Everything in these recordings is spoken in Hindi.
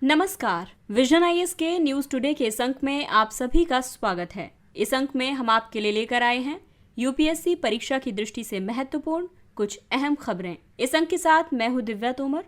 नमस्कार। विजन आईएएस के न्यूज टुडे के इस अंक में आप सभी का स्वागत है। इस अंक में हम आपके लिए लेकर आए हैं यूपीएससी परीक्षा की दृष्टि से महत्वपूर्ण कुछ अहम खबरें। इस अंक के साथ मैं हूं दिव्या तोमर।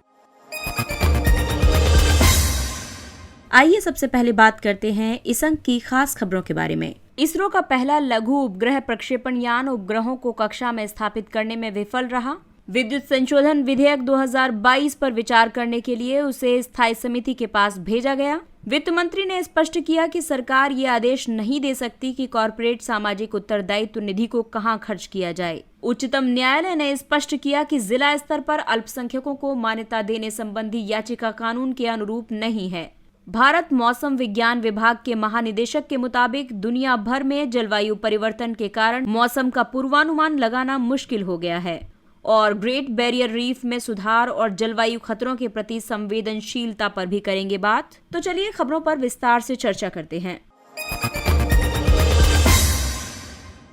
आइए सबसे पहले बात करते हैं इस अंक की खास खबरों के बारे में। इसरो का पहला लघु उपग्रह प्रक्षेपण यान उपग्रहों को कक्षा में स्थापित करने में विफल रहा। विद्युत संशोधन विधेयक 2022 पर विचार करने के लिए उसे स्थायी समिति के पास भेजा गया। वित्त मंत्री ने स्पष्ट किया कि सरकार ये आदेश नहीं दे सकती कि कॉर्पोरेट सामाजिक उत्तरदायित्व निधि को कहां खर्च किया जाए। उच्चतम न्यायालय ने स्पष्ट किया कि जिला स्तर पर अल्पसंख्यकों को मान्यता देने संबंधी याचिका कानून के अनुरूप नहीं है। भारत मौसम विज्ञान विभाग के महानिदेशक के मुताबिक दुनिया भर में जलवायु परिवर्तन के कारण मौसम का पूर्वानुमान लगाना मुश्किल हो गया है और ग्रेट बैरियर रीफ में सुधार और जलवायु खतरों के प्रति संवेदनशीलता पर भी करेंगे बात। तो चलिए खबरों पर विस्तार से चर्चा करते हैं।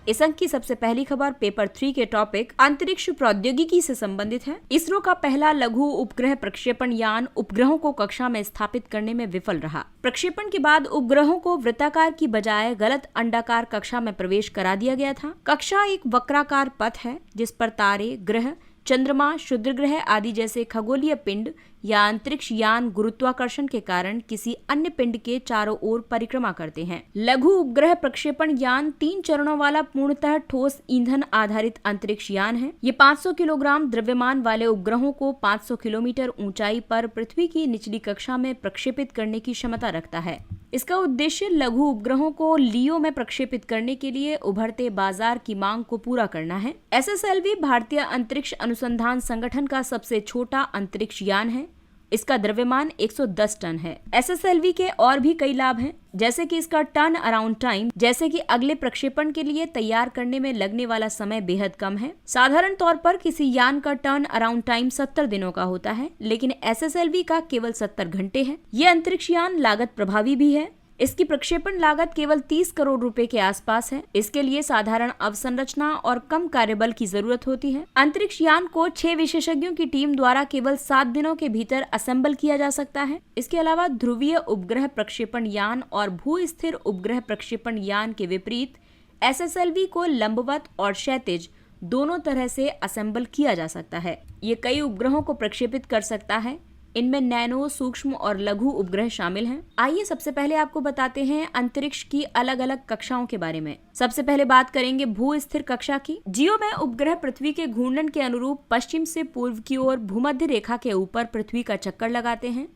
इस अंक की सबसे पहली खबर पेपर 3 के टॉपिक अंतरिक्ष प्रौद्योगिकी से संबंधित है। इसरो का पहला लघु उपग्रह प्रक्षेपण यान उपग्रहों को कक्षा में स्थापित करने में विफल रहा। प्रक्षेपण के बाद उपग्रहों को वृत्ताकार की बजाय गलत अंडाकार कक्षा में प्रवेश करा दिया गया था। कक्षा एक वक्राकार पथ है जिस पर तारे, ग्रह, चंद्रमा, क्षुद्र ग्रह आदि जैसे खगोलीय पिंड या अंतरिक्ष यान गुरुत्वाकर्षण के कारण किसी अन्य पिंड के चारों ओर परिक्रमा करते हैं। लघु उपग्रह प्रक्षेपण यान 3 चरणों वाला पूर्णतः ठोस ईंधन आधारित अंतरिक्ष यान है। ये 500 किलोग्राम द्रव्यमान वाले उपग्रहों को 500 किलोमीटर ऊंचाई पर पृथ्वी की निचली कक्षा में प्रक्षेपित करने की क्षमता रखता है। इसका उद्देश्य लघु उपग्रहों को लियो में प्रक्षेपित करने के लिए उभरते बाजार की मांग को पूरा करना है। एसएसएलवी भारतीय अंतरिक्ष अनुसंधान संगठन का सबसे छोटा अंतरिक्ष यान है। इसका द्रव्यमान 110 टन है। एसएसएलवी के और भी कई लाभ हैं, जैसे कि इसका टर्न अराउंड टाइम, जैसे कि अगले प्रक्षेपण के लिए तैयार करने में लगने वाला समय बेहद कम है। साधारण तौर पर किसी यान का टर्न अराउंड टाइम 70 दिनों का होता है, लेकिन एसएसएलवी का केवल 70 घंटे है। ये अंतरिक्ष यान लागत प्रभावी भी है। इसकी प्रक्षेपण लागत केवल 30 करोड़ रुपए के आसपास है। इसके लिए साधारण अवसंरचना और कम कार्यबल की जरूरत होती है। अंतरिक्ष यान को 6 विशेषज्ञों की टीम द्वारा केवल 7 दिनों के भीतर असेंबल किया जा सकता है। इसके अलावा ध्रुवीय उपग्रह प्रक्षेपण यान और भू स्थिर उपग्रह प्रक्षेपण यान के विपरीत एसएसएलवी को लंबवत और क्षैतिज दोनों तरह से असेंबल किया जा सकता है। ये कई उपग्रहों को प्रक्षेपित कर सकता है। इनमें नैनो, सूक्ष्म और लघु उपग्रह शामिल हैं। आइए सबसे पहले आपको बताते हैं अंतरिक्ष की अलग अलग कक्षाओं के बारे में। सबसे पहले बात करेंगे भू स्थिर कक्षा की। जियो में उपग्रह पृथ्वी के घूर्णन के अनुरूप पश्चिम से पूर्व की ओर भूमध्य रेखा के ऊपर पृथ्वी का चक्कर लगाते हैं,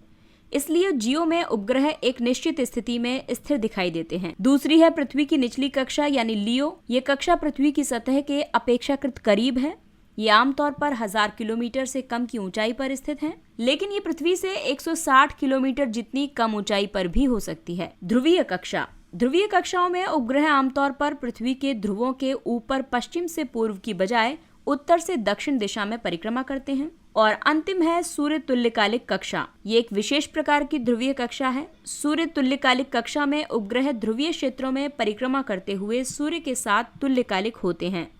इसलिए जियो में उपग्रह एक निश्चित स्थिति में स्थिर दिखाई देते हैं। दूसरी है पृथ्वी की निचली कक्षा यानी लियो। ये कक्षा पृथ्वी की सतह के अपेक्षाकृत करीब है। ये आमतौर पर 1000 किलोमीटर से कम की ऊंचाई पर स्थित है, लेकिन ये पृथ्वी से 160 किलोमीटर जितनी कम ऊंचाई पर भी हो सकती है। ध्रुवीय कक्षा। ध्रुवीय कक्षाओं में उपग्रह आमतौर पर पृथ्वी के ध्रुवों के ऊपर पश्चिम से पूर्व की बजाय उत्तर से दक्षिण दिशा में परिक्रमा करते हैं। और अंतिम है सूर्य तुल्यकालिक कक्षा। ये एक विशेष प्रकार की ध्रुवीय कक्षा है। सूर्य तुल्यकालिक कक्षा में उपग्रह ध्रुवीय क्षेत्रों में परिक्रमा करते हुए सूर्य के साथ तुल्यकालिक होते हैं।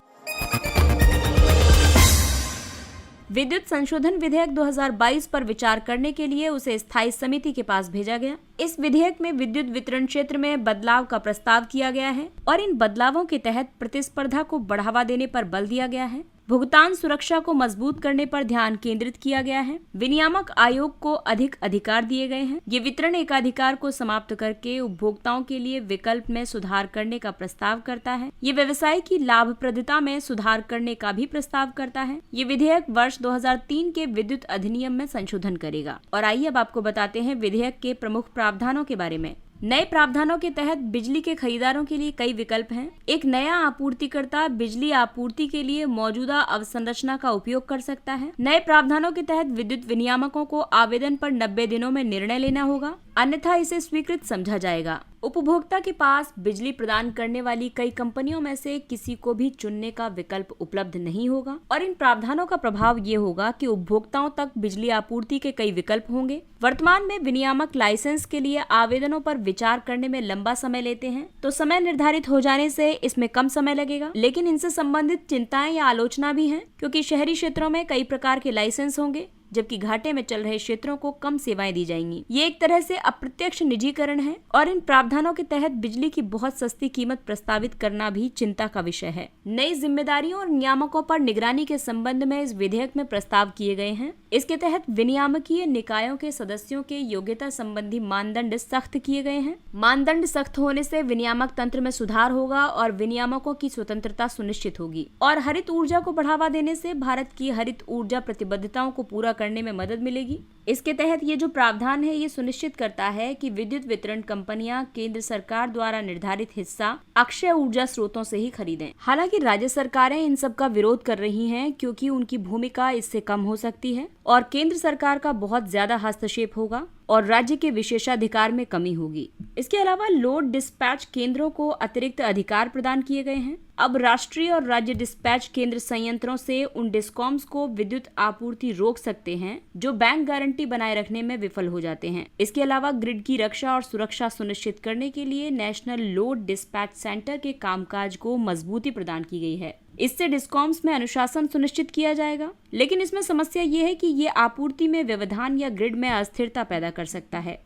विद्युत संशोधन विधेयक 2022 पर विचार करने के लिए उसे स्थायी समिति के पास भेजा गया। इस विधेयक में विद्युत वितरण क्षेत्र में बदलाव का प्रस्ताव किया गया है और इन बदलावों के तहत प्रतिस्पर्धा को बढ़ावा देने पर बल दिया गया है। भुगतान सुरक्षा को मजबूत करने पर ध्यान केंद्रित किया गया है। विनियामक आयोग को अधिक अधिकार दिए गए हैं। ये वितरण एकाधिकार को समाप्त करके उपभोक्ताओं के लिए विकल्प में सुधार करने का प्रस्ताव करता है। ये व्यवसाय की लाभप्रदता में सुधार करने का भी प्रस्ताव करता है। ये विधेयक वर्ष 2003 के विद्युत अधिनियम में संशोधन करेगा। और आइए अब आपको बताते हैं विधेयक के प्रमुख प्रावधानों के बारे में। नए प्रावधानों के तहत बिजली के खरीदारों के लिए कई विकल्प हैं। एक नया आपूर्तिकर्ता बिजली आपूर्ति के लिए मौजूदा अवसंरचना का उपयोग कर सकता है। नए प्रावधानों के तहत विद्युत विनियामकों को आवेदन पर 90 दिनों में निर्णय लेना होगा, अन्यथा इसे स्वीकृत समझा जाएगा। उपभोक्ता के पास बिजली प्रदान करने वाली कई कंपनियों में से किसी को भी चुनने का विकल्प उपलब्ध नहीं होगा और इन प्रावधानों का प्रभाव ये होगा कि उपभोक्ताओं तक बिजली आपूर्ति के कई विकल्प होंगे। वर्तमान में विनियामक लाइसेंस के लिए आवेदनों पर विचार करने में लंबा समय लेते हैं, तो समय निर्धारित हो जाने से इसमें कम समय लगेगा। लेकिन इनसे संबंधित चिंताएं या आलोचना भी हैं, क्योंकि शहरी क्षेत्रों में कई प्रकार के लाइसेंस होंगे जबकि घाटे में चल रहे क्षेत्रों को कम सेवाएं दी जाएंगी। ये एक तरह से अप्रत्यक्ष निजीकरण है और इन प्रावधानों के तहत बिजली की बहुत सस्ती कीमत प्रस्तावित करना भी चिंता का विषय है। नई जिम्मेदारियों और नियामकों पर निगरानी के संबंध में इस विधेयक में प्रस्ताव किए गए हैं। इसके तहत विनियामकीय निकायों के सदस्यों के योग्यता संबंधी मानदंड सख्त किए गए हैं। मानदंड सख्त होने से विनियामक तंत्र में सुधार होगा और विनियामकों की स्वतंत्रता सुनिश्चित होगी और हरित ऊर्जा को बढ़ावा देने से भारत की हरित ऊर्जा प्रतिबद्धताओं को पूरा करने में मदद मिलेगी। इसके तहत ये जो प्रावधान है ये सुनिश्चित करता है कि विद्युत वितरण कंपनियां केंद्र सरकार द्वारा निर्धारित हिस्सा अक्षय ऊर्जा स्रोतों से ही खरीदें। हालांकि राज्य सरकारें इन सब का विरोध कर रही हैं क्योंकि उनकी भूमिका इससे कम हो सकती है और केंद्र सरकार का बहुत ज्यादा हस्तक्षेप होगा और राज्य के विशेषाधिकार में कमी होगी। इसके अलावा लोड डिस्पैच केंद्रों को अतिरिक्त अधिकार प्रदान किए गए हैं। अब राष्ट्रीय और राज्य डिस्पैच केंद्र संयंत्रों से उन डिस्कॉम्स को विद्युत आपूर्ति रोक सकते हैं जो बैंक गारंटी बनाए रखने में विफल हो जाते हैं। इसके अलावा ग्रिड की रक्षा और सुरक्षा सुनिश्चित करने के लिए नेशनल लोड डिस्पैच सेंटर के कामकाज को मजबूती प्रदान की गई है। इससे डिस्कॉम्स में अनुशासन सुनिश्चित किया जाएगा, लेकिन इसमें समस्या ये है कि ये आपूर्ति में व्यवधान या ग्रिड में अस्थिरता पैदा कर सकता है।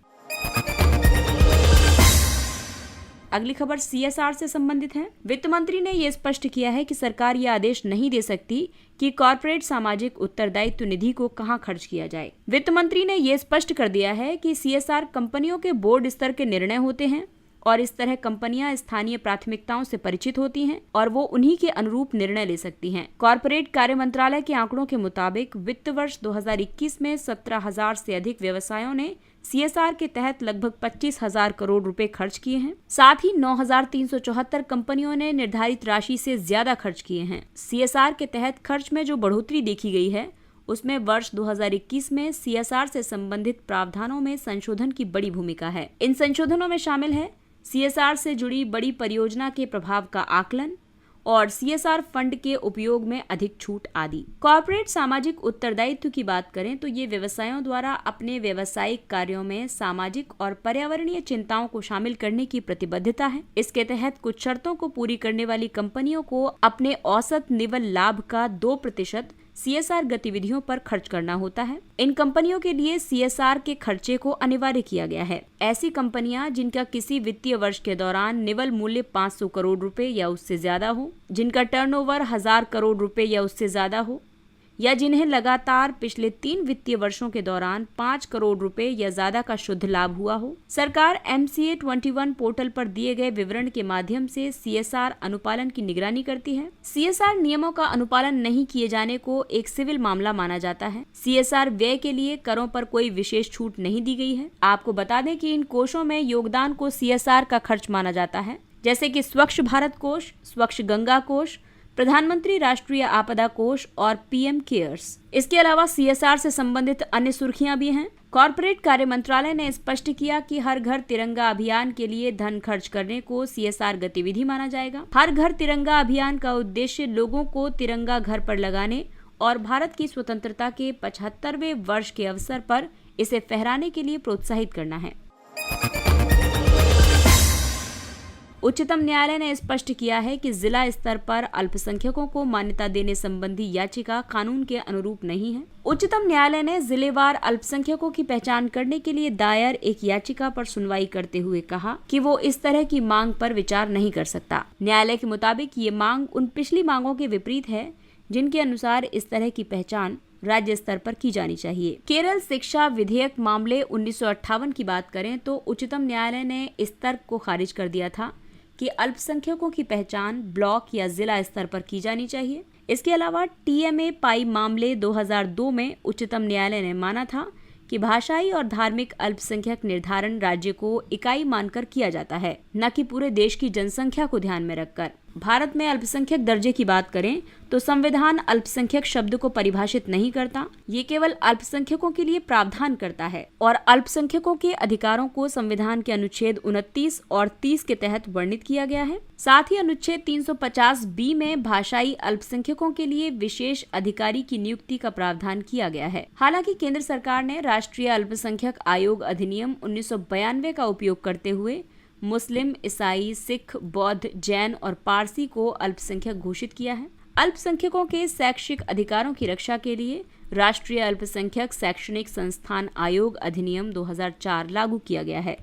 अगली खबर CSR से संबंधित है। वित्त मंत्री ने यह स्पष्ट किया है कि सरकार यह आदेश नहीं दे सकती कि कॉर्पोरेट सामाजिक उत्तरदायित्व निधि को कहां खर्च किया जाए। वित्त मंत्री ने यह स्पष्ट कर दिया है कि CSR कंपनियों के बोर्ड स्तर के निर्णय होते हैं और इस तरह कंपनियां स्थानीय प्राथमिकताओं से परिचित होती हैं और वो उन्हीं के अनुरूप निर्णय ले सकती हैं। कॉर्पोरेट कार्य मंत्रालय के आंकड़ों के मुताबिक वित्त वर्ष 2021 में 17,000 से अधिक व्यवसायों ने CSR के तहत लगभग 25,000 करोड़ रुपए खर्च किए हैं। साथ ही 9,374 कंपनियों ने निर्धारित राशि से ज्यादा खर्च किए हैं। CSR के तहत खर्च में जो बढ़ोतरी देखी गई है उसमें वर्ष 2021 में CSR से संबंधित प्रावधानों में संशोधन की बड़ी भूमिका है। इन संशोधनों में शामिल है CSR से जुड़ी बड़ी परियोजना के प्रभाव का आकलन और CSR फंड के उपयोग में अधिक छूट आदि। कॉर्पोरेट सामाजिक उत्तरदायित्व की बात करें तो ये व्यवसायों द्वारा अपने व्यावसायिक कार्यों में सामाजिक और पर्यावरणीय चिंताओं को शामिल करने की प्रतिबद्धता है। इसके तहत कुछ शर्तों को पूरी करने वाली कंपनियों को अपने औसत निवल लाभ का 2% CSR गतिविधियों पर खर्च करना होता है। इन कंपनियों के लिए CSR के खर्चे को अनिवार्य किया गया है। ऐसी कंपनियां जिनका किसी वित्तीय वर्ष के दौरान निवल मूल्य 500 करोड़ रुपए या उससे ज्यादा हो, जिनका टर्नओवर 1000 करोड़ रुपए या उससे ज्यादा हो, या जिन्हें लगातार पिछले 3 वित्तीय वर्षों के दौरान 5 करोड़ रुपए या ज्यादा का शुद्ध लाभ हुआ हो। सरकार MCA 21 पोर्टल पर दिए गए विवरण के माध्यम से CSR अनुपालन की निगरानी करती है। CSR नियमों का अनुपालन नहीं किए जाने को एक सिविल मामला माना जाता है। CSR व्यय के लिए करों पर कोई विशेष छूट नहीं दी गई है। आपको बता दें कि इन कोषों में योगदान को CSR का खर्च माना जाता है, जैसे कि स्वच्छ भारत कोष, स्वच्छ गंगा कोष, प्रधानमंत्री राष्ट्रीय आपदा कोष और PM केयर्स। इसके अलावा CSR से संबंधित अन्य सुर्खियां भी हैं। कॉर्पोरेट कार्य मंत्रालय ने स्पष्ट किया कि हर घर तिरंगा अभियान के लिए धन खर्च करने को CSR गतिविधि माना जाएगा। हर घर तिरंगा अभियान का उद्देश्य लोगों को तिरंगा घर पर लगाने और भारत की स्वतंत्रता के 75वें वर्ष के अवसर पर इसे फहराने के लिए प्रोत्साहित करना है। उच्चतम न्यायालय ने स्पष्ट किया है कि जिला स्तर पर अल्पसंख्यकों को मान्यता देने संबंधी याचिका कानून के अनुरूप नहीं है। उच्चतम न्यायालय ने जिलेवार अल्पसंख्यकों की पहचान करने के लिए दायर एक याचिका पर सुनवाई करते हुए कहा कि वो इस तरह की मांग पर विचार नहीं कर सकता। न्यायालय के मुताबिक ये मांग उन पिछली मांगों के विपरीत है जिनके अनुसार इस तरह की पहचान राज्य स्तर पर की जानी चाहिए। केरल शिक्षा विधेयक मामले 1958 की बात करें तो उच्चतम न्यायालय ने इस तर्क को खारिज कर दिया था कि अल्पसंख्यकों की पहचान ब्लॉक या जिला स्तर पर की जानी चाहिए। इसके अलावा TMA पाई मामले 2002 में उच्चतम न्यायालय ने माना था कि भाषाई और धार्मिक अल्पसंख्यक निर्धारण राज्य को इकाई मानकर किया जाता है, न कि पूरे देश की जनसंख्या को ध्यान में रखकर। भारत में अल्पसंख्यक दर्जे की बात करें तो संविधान अल्पसंख्यक शब्द को परिभाषित नहीं करता, ये केवल अल्पसंख्यकों के लिए प्रावधान करता है और अल्पसंख्यकों के अधिकारों को संविधान के अनुच्छेद 29 और 30 के तहत वर्णित किया गया है। साथ ही अनुच्छेद 350B में भाषाई अल्पसंख्यकों के लिए विशेष अधिकारी की नियुक्ति का प्रावधान किया गया है। हालांकि केंद्र सरकार ने राष्ट्रीय अल्पसंख्यक आयोग अधिनियम 1992 का उपयोग करते हुए मुस्लिम, ईसाई, सिख, बौद्ध, जैन और पारसी को अल्पसंख्यक घोषित किया है। अल्पसंख्यकों के शैक्षिक अधिकारों की रक्षा के लिए राष्ट्रीय अल्पसंख्यक शैक्षणिक संस्थान आयोग अधिनियम 2004 लागू किया गया है।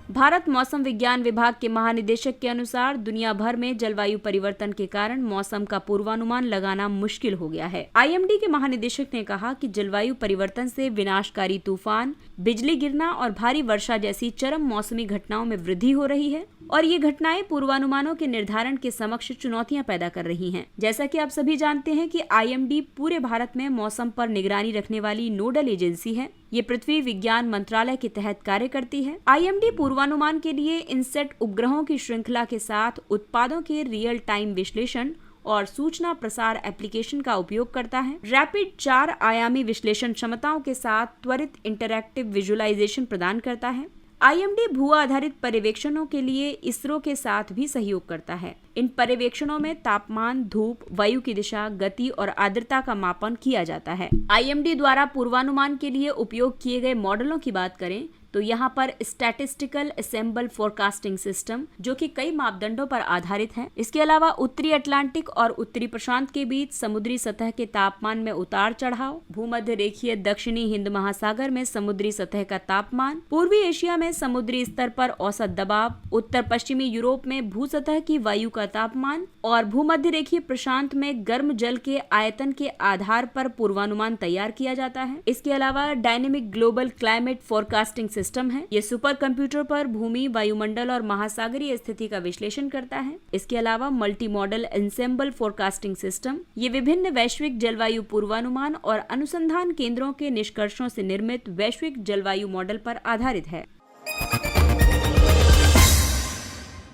भारत मौसम विज्ञान विभाग के महानिदेशक के अनुसार दुनिया भर में जलवायु परिवर्तन के कारण मौसम का पूर्वानुमान लगाना मुश्किल हो गया है। आईएमडी के महानिदेशक ने कहा कि जलवायु परिवर्तन से विनाशकारी तूफान, बिजली गिरना और भारी वर्षा जैसी चरम मौसमी घटनाओं में वृद्धि हो रही है और ये घटनाएं पूर्वानुमानों के निर्धारण के समक्ष चुनौतियां पैदा कर रही हैं। जैसा कि आप सभी जानते हैं कि आईएमडी पूरे भारत में मौसम पर निगरानी रखने वाली नोडल एजेंसी है। ये पृथ्वी विज्ञान मंत्रालय के तहत कार्य करती है। आईएमडी पूर्वानुमान के लिए इनसेट उपग्रहों की श्रृंखला के साथ उत्पादों के रियल टाइम विश्लेषण और सूचना प्रसार एप्लीकेशन का उपयोग करता है। रैपिड 4 आयामी विश्लेषण क्षमताओं के साथ त्वरित इंटरैक्टिव विजुअलाइजेशन प्रदान करता है। आईएमडी भू आधारित पर्यवेक्षणों के लिए इसरो के साथ भी सहयोग करता है। इन पर्यवेक्षणों में तापमान, धूप, वायु की दिशा, गति और आर्द्रता का मापन किया जाता है। आईएमडी द्वारा पूर्वानुमान के लिए उपयोग किए गए मॉडलों की बात करें तो यहाँ पर स्टैटिस्टिकल असेंबल फोरकास्टिंग सिस्टम जो कि कई मापदंडों पर आधारित है। इसके अलावा उत्तरी अटलांटिक और उत्तरी प्रशांत के बीच समुद्री सतह के तापमान में उतार चढ़ाव, भूमध्य रेखीय दक्षिणी हिंद महासागर में समुद्री सतह का तापमान, पूर्वी एशिया में समुद्री स्तर पर औसत दबाव, उत्तर पश्चिमी यूरोप में भू सतह की वायु का तापमान और भूमध्य रेखीय प्रशांत में गर्म जल के आयतन के आधार पर पूर्वानुमान तैयार किया जाता है। इसके अलावा dynamic global climate forecasting system है। ये सुपर कंप्यूटर पर भूमि, वायुमंडल और महासागरीय स्थिति का विश्लेषण करता है। इसके अलावा multi modal ensemble forecasting system ये विभिन्न वैश्विक जलवायु पूर्वानुमान और अनुसंधान केंद्रों के निष्कर्षों से निर्मित वैश्विक जलवायु मॉडल पर आधारित है।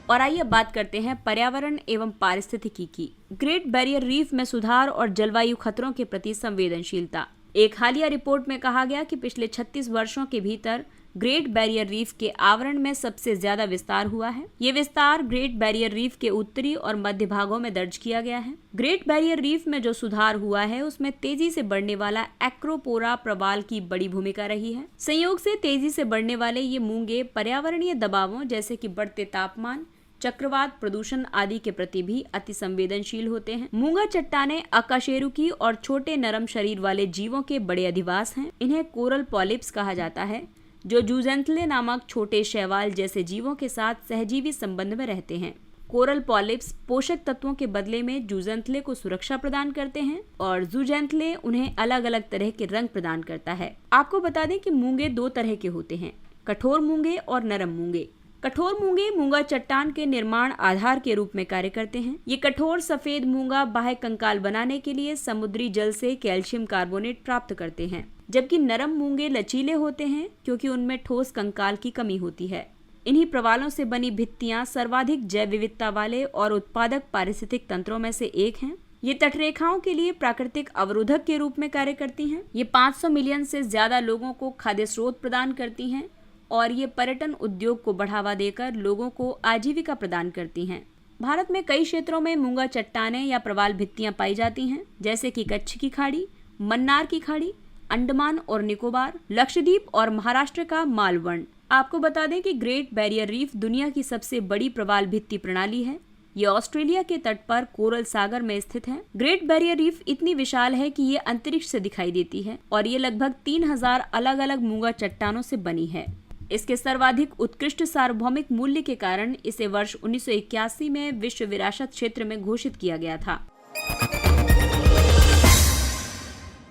और आइए अब बात करते हैं पर्यावरण एवं पारिस्थितिकी की। ग्रेट बैरियर रीफ में सुधार और जलवायु खतरों के प्रति संवेदनशीलता। एक हालिया रिपोर्ट में कहा गया कि पिछले 36 वर्षों के भीतर ग्रेट बैरियर रीफ के आवरण में सबसे ज्यादा विस्तार हुआ है। ये विस्तार ग्रेट बैरियर रीफ के उत्तरी और मध्य भागों में दर्ज किया गया है। ग्रेट बैरियर रीफ में जो सुधार हुआ है उसमें तेजी से बढ़ने वाला एक्रोपोरा प्रवाल की बड़ी भूमिका रही है। संयोग से तेजी से बढ़ने वाले ये मूंगे पर्यावरणीय दबावों जैसे कि बढ़ते तापमान, चक्रवात, प्रदूषण आदि के प्रति भी अति संवेदनशील होते हैं। मूंगा चट्टानें अकाशेरुकी और छोटे नरम शरीर वाले जीवों के बड़े अधिवास हैं। इन्हें कोरल पॉलिप्स कहा जाता है जो जूजेंथले नामक छोटे शैवाल जैसे जीवों के साथ सहजीवी संबंध में रहते हैं। कोरल पॉलिप्स पोषक तत्वों के बदले में जूजेंथले को सुरक्षा प्रदान करते हैं और जूजेंथले उन्हें अलग अलग तरह के रंग प्रदान करता है। आपको बता दें कि मूंगे 2 तरह के होते हैं, कठोर मूंगे और नरम मूंगे। कठोर मूंगे मूंगा चट्टान के निर्माण आधार के रूप में कार्य करते हैं। ये कठोर सफेद मूंगा बाह्य कंकाल बनाने के लिए समुद्री जल से कैल्शियम कार्बोनेट प्राप्त करते हैं, जबकि नरम मूंगे लचीले होते हैं क्योंकि उनमें ठोस कंकाल की कमी होती है। इन्हीं प्रवालों से बनी भित्तियां सर्वाधिक जैव विविधता वाले और उत्पादक पारिस्थितिक तंत्रों में से एक हैं। ये तटरेखाओं के लिए प्राकृतिक अवरोधक के रूप में कार्य करती हैं। ये 500 मिलियन से ज्यादा लोगों को खाद्य स्रोत प्रदान करती हैं और ये पर्यटन उद्योग को बढ़ावा देकर लोगों को आजीविका प्रदान करती हैं। भारत में कई क्षेत्रों में मूंगा चट्टानें या प्रवाल भित्तियां पाई जाती हैं, जैसे कि कच्छ की खाड़ी, मन्नार की खाड़ी, अंडमान और निकोबार, लक्षद्वीप और महाराष्ट्र का मालवण। आपको बता दें कि ग्रेट बैरियर रीफ दुनिया की सबसे बड़ी प्रवाल भित्ति प्रणाली है। ये ऑस्ट्रेलिया के तट पर कोरल सागर में स्थित है। ग्रेट बैरियर रीफ इतनी विशाल है कि ये अंतरिक्ष से दिखाई देती है और ये लगभग 3000 अलग अलग मूंगा चट्टानों से बनी है। इसके सर्वाधिक उत्कृष्ट सार्वभौमिक मूल्य के कारण इसे वर्ष 1981 में विश्व विरासत क्षेत्र में घोषित किया गया था।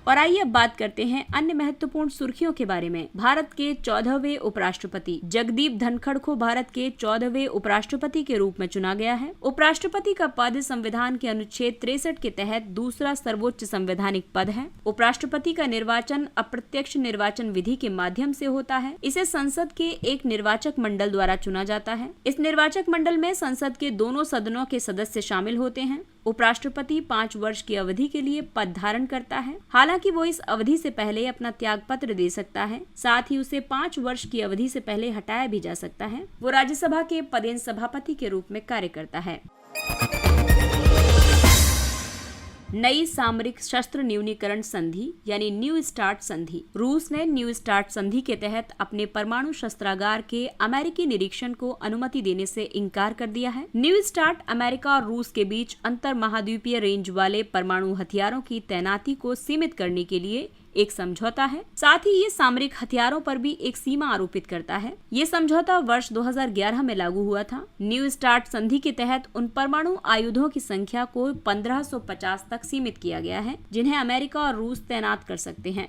और आइए अब बात करते हैं अन्य महत्वपूर्ण सुर्खियों के बारे में। भारत के 14वें उपराष्ट्रपति जगदीप धनखड़ को भारत के 14वें उपराष्ट्रपति के रूप में चुना गया है। उपराष्ट्रपति का पद संविधान के अनुच्छेद 63 के तहत दूसरा सर्वोच्च संवैधानिक पद है। उपराष्ट्रपति का निर्वाचन अप्रत्यक्ष निर्वाचन विधि के माध्यम से होता है। इसे संसद के एक निर्वाचक मंडल द्वारा चुना जाता है। इस निर्वाचक मंडल में संसद के दोनों सदनों के सदस्य शामिल होते हैं। उपराष्ट्रपति 5 वर्ष की अवधि के लिए पद धारण करता है। हालांकि वो इस अवधि से पहले अपना त्याग पत्र दे सकता है, साथ ही उसे 5 वर्ष की अवधि से पहले हटाया भी जा सकता है। वो राज्यसभा के पदेन सभापति के रूप में कार्य करता है। नई सामरिक शस्त्र न्यूनीकरण संधि यानी न्यू स्टार्ट संधि। रूस ने न्यू स्टार्ट संधि के तहत अपने परमाणु शस्त्रागार के अमेरिकी निरीक्षण को अनुमति देने से इनकार कर दिया है। न्यू स्टार्ट अमेरिका और रूस के बीच अंतर महाद्वीपीय रेंज वाले परमाणु हथियारों की तैनाती को सीमित करने के लिए एक समझौता है। साथ ही ये सामरिक हथियारों पर भी एक सीमा आरोपित करता है। ये समझौता वर्ष 2011 में लागू हुआ था। न्यू स्टार्ट संधि के तहत उन परमाणु आयुधों की संख्या को 1550 तक सीमित किया गया है जिन्हें अमेरिका और रूस तैनात कर सकते हैं।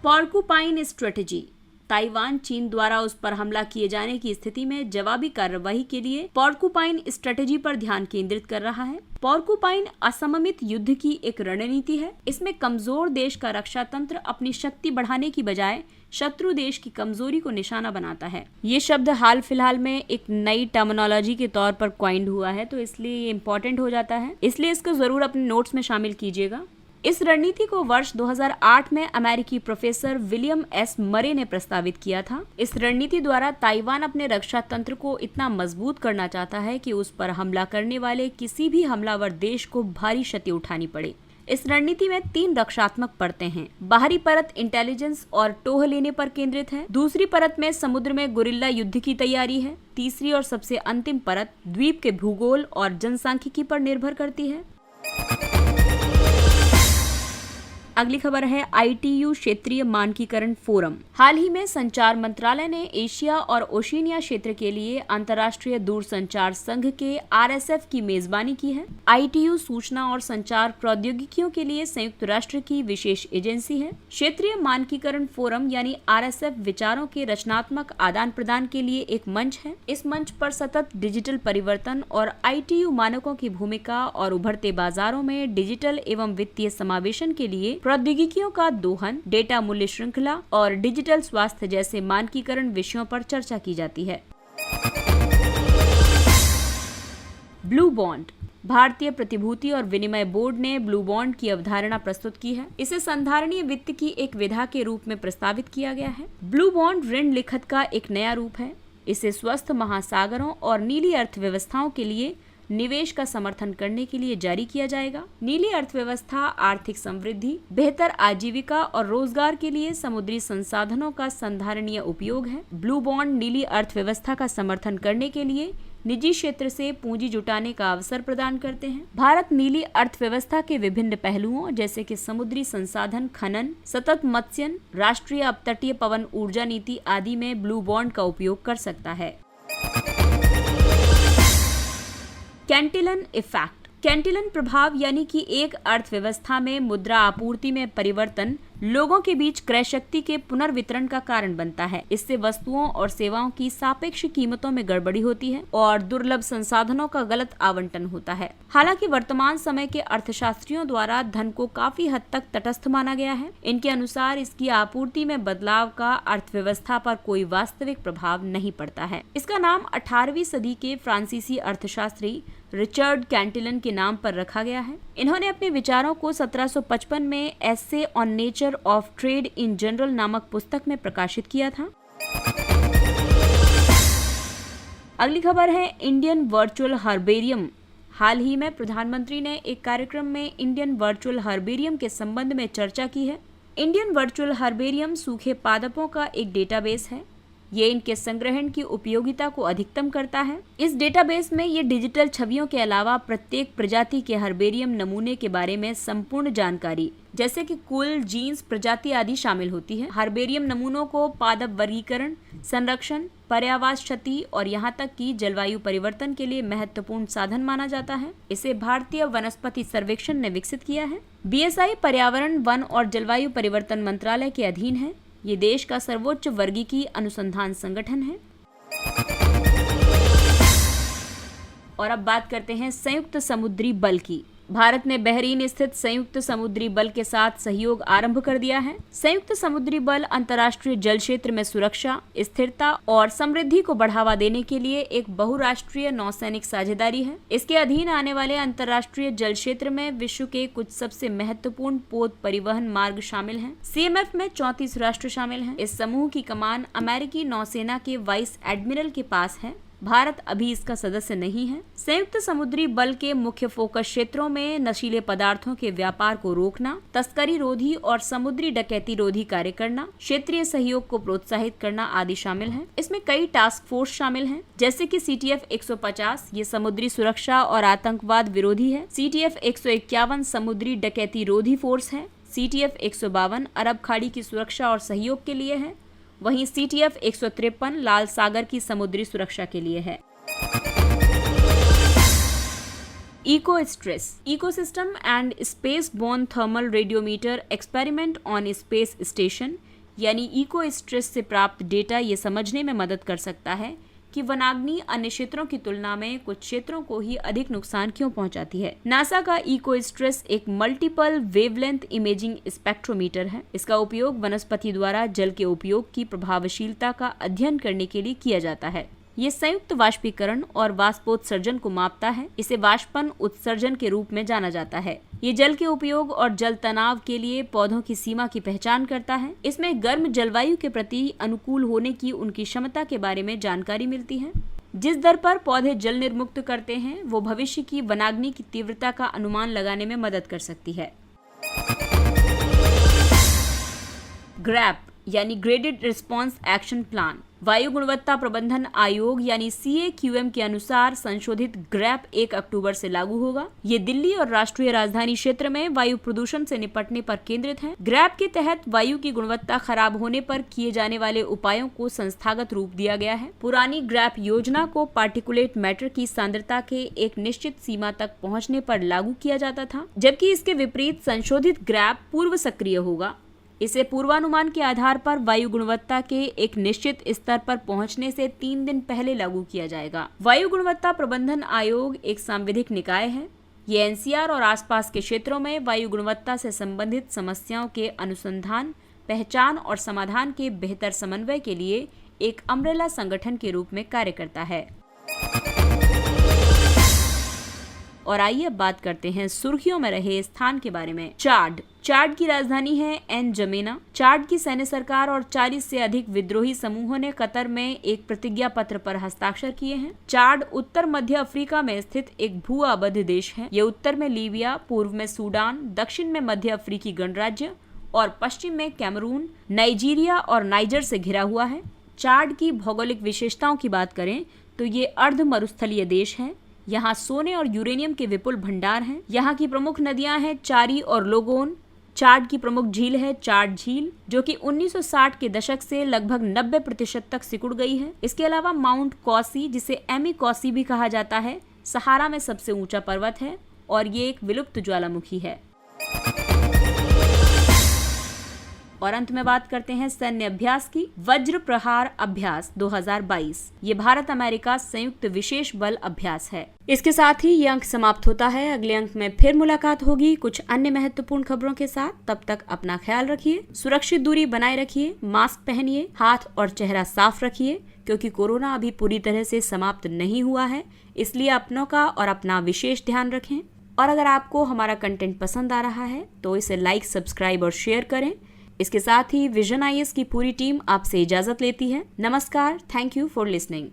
पोर्कुपाइन स्ट्रेटेजी। ताइवान चीन द्वारा उस पर हमला किए जाने की स्थिति में जवाबी कार्रवाई के लिए पोर्कुपाइन स्ट्रेटेजी पर ध्यान केंद्रित कर रहा है। पोर्कुपाइन असममित युद्ध की एक रणनीति है। इसमें कमजोर देश का रक्षा तंत्र अपनी शक्ति बढ़ाने की बजाय शत्रु देश की कमजोरी को निशाना बनाता है। ये शब्द हाल फिलहाल में एक नई टर्मिनोलॉजी के तौर पर कॉइंड हुआ है, तो इसलिए ये इम्पोर्टेंट हो जाता है, इसलिए इसको जरूर अपने नोट्स में शामिल कीजिएगा। इस रणनीति को वर्ष 2008 में अमेरिकी प्रोफेसर विलियम एस मरे ने प्रस्तावित किया था। इस रणनीति द्वारा ताइवान अपने रक्षा तंत्र को इतना मजबूत करना चाहता है कि उस पर हमला करने वाले किसी भी हमलावर देश को भारी क्षति उठानी पड़े। इस रणनीति में 3 रक्षात्मक परतें हैं। बाहरी परत इंटेलिजेंस और टोह लेने पर केंद्रित है। दूसरी परत में समुद्र में गुरिल्ला युद्ध की तैयारी है। तीसरी और सबसे अंतिम परत द्वीप के भूगोल और जनसांख्यिकी पर निर्भर करती है। अगली खबर है ITU क्षेत्रीय मानकीकरण फोरम। हाल ही में संचार मंत्रालय ने एशिया और ओशिनिया क्षेत्र के लिए अंतर्राष्ट्रीय दूरसंचार संघ के RSF की मेजबानी की है। ITU सूचना और संचार प्रौद्योगिकियों के लिए संयुक्त राष्ट्र की विशेष एजेंसी है। क्षेत्रीय मानकीकरण फोरम यानी RSF विचारों के रचनात्मक आदान प्रदान के लिए एक मंच है। इस मंच पर सतत डिजिटल परिवर्तन और ITU मानकों की भूमिका और उभरते बाजारों में डिजिटल एवं वित्तीय समावेशन के लिए प्रौद्योगिकियों का दोहन, डेटा मूल्य श्रृंखला और डिजिटल स्वास्थ्य जैसे मानकीकरण विषयों पर चर्चा की जाती है। Blue bond. भारतीय प्रतिभूति और विनिमय बोर्ड ने ब्लू बॉन्ड की अवधारणा प्रस्तुत की है। इसे संधारणीय वित्त की एक विधा के रूप में प्रस्तावित किया गया है। ब्लू बॉन्ड ऋण लिखत का एक नया रूप है। इसे स्वस्थ महासागरों और नीली अर्थव्यवस्थाओं के लिए निवेश का समर्थन करने के लिए जारी किया जाएगा। नीली अर्थव्यवस्था आर्थिक समृद्धि, बेहतर आजीविका और रोजगार के लिए समुद्री संसाधनों का संधारणीय उपयोग है। ब्लू बॉन्ड नीली अर्थव्यवस्था का समर्थन करने के लिए निजी क्षेत्र से पूंजी जुटाने का अवसर प्रदान करते हैं। भारत नीली अर्थव्यवस्था के विभिन्न पहलुओं जैसे कि समुद्री संसाधन खनन, सतत मत्स्यन, राष्ट्रीय अपतटीय पवन ऊर्जा नीति आदि में ब्लू बॉन्ड का उपयोग कर सकता है। कैंटिलन इफेक्ट। कैंटिलन प्रभाव यानी कि एक अर्थव्यवस्था में मुद्रा आपूर्ति में परिवर्तन लोगों के बीच क्रय शक्ति के पुनर्वितरण का कारण बनता है। इससे वस्तुओं और सेवाओं की सापेक्ष कीमतों में गड़बड़ी होती है और दुर्लभ संसाधनों का गलत आवंटन होता है। हालांकि वर्तमान समय के अर्थशास्त्रियों द्वारा धन को काफी हद तक तटस्थ माना गया है। इनके अनुसार इसकी आपूर्ति में बदलाव का अर्थव्यवस्था पर कोई वास्तविक प्रभाव नहीं पड़ता है। इसका नाम 18वीं सदी के फ्रांसीसी अर्थशास्त्री रिचर्ड कैंटिलन के नाम पर रखा गया है। इन्होंने अपने विचारों को 1755 में essay on nature of trade in general नामक पुस्तक में प्रकाशित किया था। अगली खबर है इंडियन वर्चुअल हर्बेरियम। हाल ही में प्रधानमंत्री ने एक कार्यक्रम में इंडियन वर्चुअल हर्बेरियम के संबंध में चर्चा की है। इंडियन वर्चुअल हर्बेरियम सूखे पादपों का एक डेटाबेस है। ये इनके संग्रहण की उपयोगिता को अधिकतम करता है। इस डेटाबेस में ये डिजिटल छवियों के अलावा प्रत्येक प्रजाति के हर्बेरियम नमूने के बारे में संपूर्ण जानकारी जैसे कि कुल, जीन्स, प्रजाति आदि शामिल होती है। हर्बेरियम नमूनों को पादप वर्गीकरण, संरक्षण, पर्यावास क्षति और यहाँ तक कि जलवायु परिवर्तन के लिए महत्वपूर्ण साधन माना जाता है। इसे भारतीय वनस्पति सर्वेक्षण ने विकसित किया है। BSI पर्यावरण, वन और जलवायु परिवर्तन मंत्रालय के अधीन है। ये देश का सर्वोच्च वर्गीकी अनुसंधान संगठन है। और अब बात करते हैं संयुक्त समुद्री बल की। भारत ने बहरीन स्थित संयुक्त समुद्री बल के साथ सहयोग आरंभ कर दिया है। संयुक्त समुद्री बल अंतर्राष्ट्रीय जल क्षेत्र में सुरक्षा, स्थिरता और समृद्धि को बढ़ावा देने के लिए एक बहुराष्ट्रीय नौसैनिक साझेदारी है। इसके अधीन आने वाले अंतर्राष्ट्रीय जल क्षेत्र में विश्व के कुछ सबसे महत्वपूर्ण पोत परिवहन मार्ग शामिल हैं। CMF में 34 राष्ट्र शामिल हैं। इस समूह की कमान अमेरिकी नौसेना के वाइस एडमिरल के पास है। भारत अभी इसका सदस्य नहीं है। संयुक्त समुद्री बल के मुख्य फोकस क्षेत्रों में नशीले पदार्थों के व्यापार को रोकना, तस्करी रोधी और समुद्री डकैती रोधी कार्य करना, क्षेत्रीय सहयोग को प्रोत्साहित करना आदि शामिल है। इसमें कई टास्क फोर्स शामिल हैं, जैसे कि CTF 150 ये समुद्री सुरक्षा और आतंकवाद विरोधी है, CTF 151 समुद्री डकैती रोधी फोर्स है, CTF 152 अरब खाड़ी की सुरक्षा और सहयोग के लिए है, वहीं CTF 153 लाल सागर की समुद्री सुरक्षा के लिए है। Eco stress, ecosystem and space borne thermal radiometer experiment on space station यानी इको स्ट्रेस से प्राप्त डेटा ये समझने में मदद कर सकता है कि वनाग्नि अन्य क्षेत्रों की तुलना में कुछ क्षेत्रों को ही अधिक नुकसान क्यों पहुंचाती है। नासा का इको स्ट्रेस एक मल्टीपल वेवलेंथ इमेजिंग स्पेक्ट्रोमीटर है। इसका उपयोग वनस्पति द्वारा जल के उपयोग की प्रभावशीलता का अध्ययन करने के लिए किया जाता है। ये संयुक्त वाष्पीकरण और वाष्पोत्सर्जन को मापता है। इसे वाष्पन उत्सर्जन के रूप में जाना जाता है। ये जल के उपयोग और जल तनाव के लिए पौधों की सीमा की पहचान करता है। इसमें गर्म जलवायु के प्रति अनुकूल होने की उनकी क्षमता के बारे में जानकारी मिलती है। जिस दर पर पौधे जल निर्मुक्त करते हैं वो भविष्य की वनाग्नि की तीव्रता का अनुमान लगाने में मदद कर सकती है। ग्रैप यानी ग्रेडेड रिस्पॉन्स एक्शन प्लान, वायु गुणवत्ता प्रबंधन आयोग यानी CAQM के अनुसार संशोधित ग्रैप 1 अक्टूबर से लागू होगा। ये दिल्ली और राष्ट्रीय राजधानी क्षेत्र में वायु प्रदूषण से निपटने पर केंद्रित है। ग्रैप के तहत वायु की गुणवत्ता खराब होने पर किए जाने वाले उपायों को संस्थागत रूप दिया गया है। पुरानी ग्रैप योजना को पार्टिकुलेट मैटर की सांद्रता के एक निश्चित सीमा तक पहुँचने पर लागू किया जाता था, जबकि इसके विपरीत संशोधित ग्रैप पूर्व सक्रिय होगा। इसे पूर्वानुमान के आधार पर वायु गुणवत्ता के एक निश्चित स्तर पर पहुंचने से 3 दिन पहले लागू किया जाएगा। वायु गुणवत्ता प्रबंधन आयोग एक सांविधिक निकाय है। ये NCR और आसपास के क्षेत्रों में वायु गुणवत्ता से संबंधित समस्याओं के अनुसंधान, पहचान और समाधान के बेहतर समन्वय के लिए एक अम्ब्रेला संगठन के रूप में कार्य करता है। और आइए अब बात करते हैं सुर्खियों में रहे स्थान के बारे में। चाड की राजधानी है एनजमेना। चाड की सैन्य सरकार और 40 से अधिक विद्रोही समूहों ने कतर में एक प्रतिज्ञा पत्र पर हस्ताक्षर किए हैं। चाड उत्तर मध्य अफ्रीका में स्थित एक भू आबद्ध देश है। ये उत्तर में लीबिया, पूर्व में सूडान, दक्षिण में मध्य अफ्रीकी गणराज्य और पश्चिम में कैमरून, नाइजीरिया और नाइजर से घिरा हुआ है। चाड की भौगोलिक विशेषताओं की बात करें तो ये अर्ध मरुस्थलीय देश है। यहाँ सोने और यूरेनियम के विपुल भंडार हैं। यहाँ की प्रमुख नदियां हैं चारी और लोगोन। चाड की प्रमुख झील है चाड झील, जो कि 1960 के दशक से लगभग 90% तक सिकुड़ गई है। इसके अलावा माउंट कॉसी, जिसे एमी कॉसी भी कहा जाता है, सहारा में सबसे ऊंचा पर्वत है और ये एक विलुप्त ज्वालामुखी है। और अंत में बात करते हैं सैन्य अभ्यास की। वज्र प्रहार अभ्यास 2022 ये भारत अमेरिका संयुक्त विशेष बल अभ्यास है। इसके साथ ही ये अंक समाप्त होता है। अगले अंक में फिर मुलाकात होगी कुछ अन्य महत्वपूर्ण खबरों के साथ। तब तक अपना ख्याल रखिए, सुरक्षित दूरी बनाए रखिए, मास्क पहनिए, हाथ और चेहरा साफ रखिए, क्योंकि कोरोना अभी पूरी तरह से समाप्त नहीं हुआ है। इसलिए अपनों का और अपना विशेष ध्यान रखें। और अगर आपको हमारा कंटेंट पसंद आ रहा है तो इसे लाइक, सब्सक्राइब और शेयर करें। इसके साथ ही विजन IAS की पूरी टीम आपसे इजाजत लेती है। नमस्कार, थैंक यू फॉर लिसनिंग।